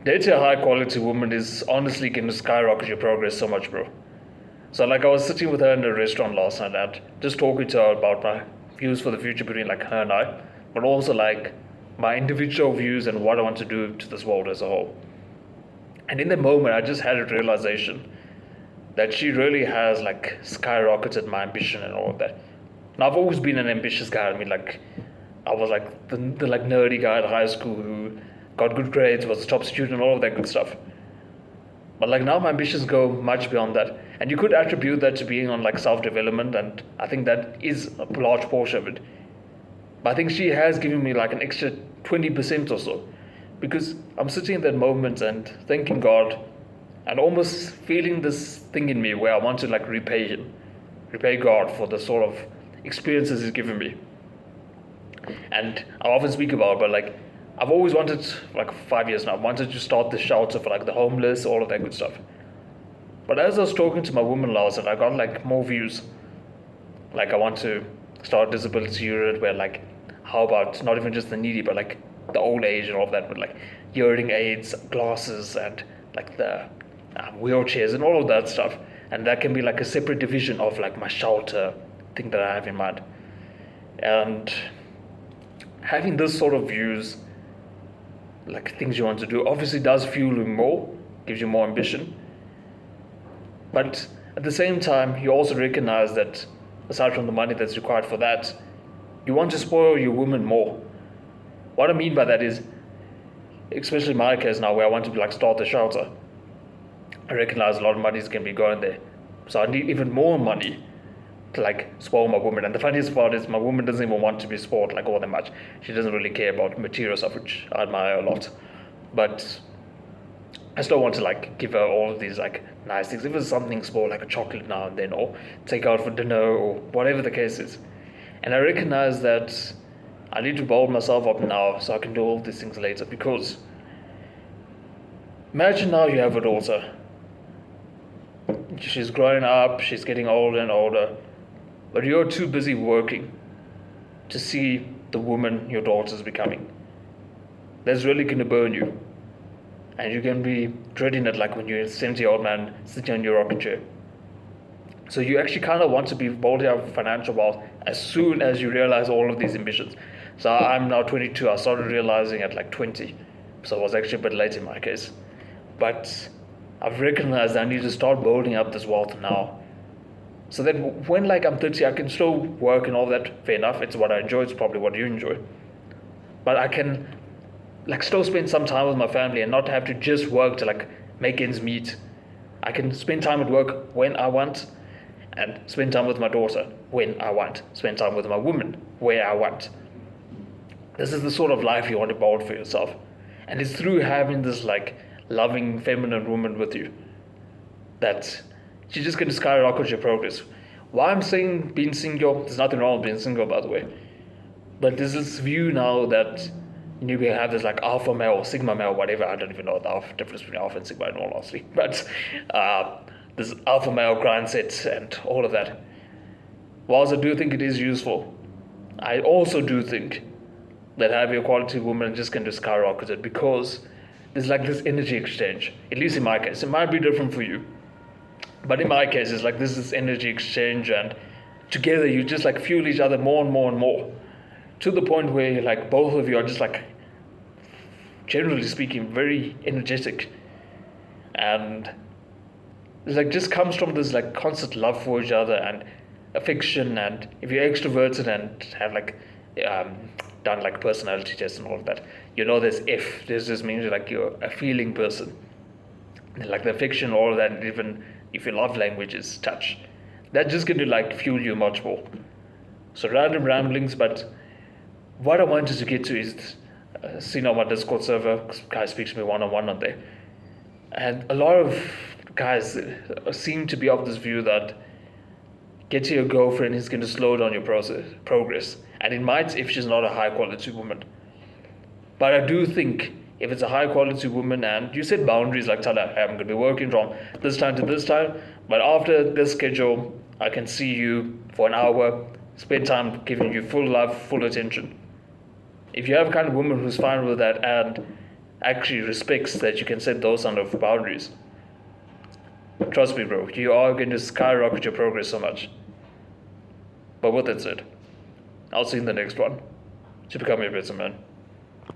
Dating a high quality woman is honestly going to skyrocket your progress so much, bro. So like I was sitting with her in a restaurant last night and just talking to her about my views for the future between like her and I, but also like my individual views and what I want to do to this world as a whole. And in the moment I just had a realization that she really has like skyrocketed my ambition and all of that. Now I've always been an ambitious guy. I mean like I was like the like nerdy guy at high school who got good grades, was a top student, all of that good stuff. But like now my ambitions go much beyond that. And you could attribute that to being on like self development, and I think that is a large portion of it. But I think she has given me like an extra 20% or so. Because I'm sitting in that moment and thanking God and almost feeling this thing in me where I want to like repay him, repay God for the sort of experiences he's given me. And I often speak about, but like I've always wanted, like 5 years now, wanted to start the shelter for like the homeless, all of that good stuff. But as I was talking to my woman last night, I got like more views. Like I want to start a disability unit where like, how about not even just the needy, but like the old age and all of that, but like hearing aids, glasses, and like the wheelchairs and all of that stuff. And that can be like a separate division of like my shelter thing that I have in mind. And having this sort of views, like things you want to do, obviously does fuel you more, gives you more ambition. But at the same time, you also recognize that aside from the money that's required for that, you want to spoil your woman more. What I mean by that is, especially in my case now, where I want to like start the shelter, I recognize a lot of money is going to be going there. So I need even more money to like spoil my woman. And the funniest part is my woman doesn't even want to be spoiled like all that much. She doesn't really care about material stuff, which I admire a lot. But I still want to like give her all of these like nice things. If it's something small like a chocolate now and then, or take her out for dinner, or whatever the case is. And I recognize that I need to build myself up now so I can do all these things later. Because imagine now you have a daughter. She's growing up, she's getting older and older, but you're too busy working to see the woman your daughter's becoming. That's really going to burn you. And you're going to be dreading it like when you're a 70-year-old man sitting on your rocking chair. So you actually kind of want to be building up financial wealth as soon as you realize all of these ambitions. So I'm now 22. I started realizing at like 20. So I was actually a bit late in my case. But I've recognized I need to start building up this wealth now. So that when like I'm 30, I can still work and all that. Fair enough. It's what I enjoy. It's probably what you enjoy. But I can like still spend some time with my family and not have to just work to like make ends meet. I can spend time at work when I want, and spend time with my daughter when I want, spend time with my woman where I want. This is the sort of life you want to build for yourself. And it's through having this like loving feminine woman with you that she's just going to skyrocket your progress. Why I'm saying being single, there's nothing wrong with being single, by the way. But there's this view now that you have this like alpha male, sigma male, whatever. I don't even know the difference between alpha and sigma in all honesty. But this alpha male grind set and all of that. Whilst I do think it is useful, I also do think that having a quality woman just can just skyrocket it, because there's like this energy exchange. At least in my case, it might be different for you, but in my case, it's like this energy exchange, and together you just like fuel each other more and more and more, to the point where like both of you are just like, generally speaking, very energetic, and it's like just comes from this like constant love for each other and affection. And if you're extroverted and have like done like personality tests and all of that, you know there's F. This just means like you're a feeling person. And like the affection, all of that, and even if your love language is touch, that's just going to like fuel you much more. So random ramblings, but what I wanted to get to is, seeing on my Discord server, guy speaks to me one-on-one on there, and a lot of guys seem to be of this view that getting a girlfriend is going to slow down your progress, and it might if she's not a high quality woman. But I do think if it's a high quality woman and you set boundaries like, tell her, hey, I'm going to be working from this time to this time, but after this schedule I can see you for an hour, spend time giving you full love, full attention. If you have a kind of woman who's fine with that, and actually respects that you can set those kind of boundaries, trust me, bro, you are going to skyrocket your progress so much. But with that said, I'll see you in the next one to become a better man.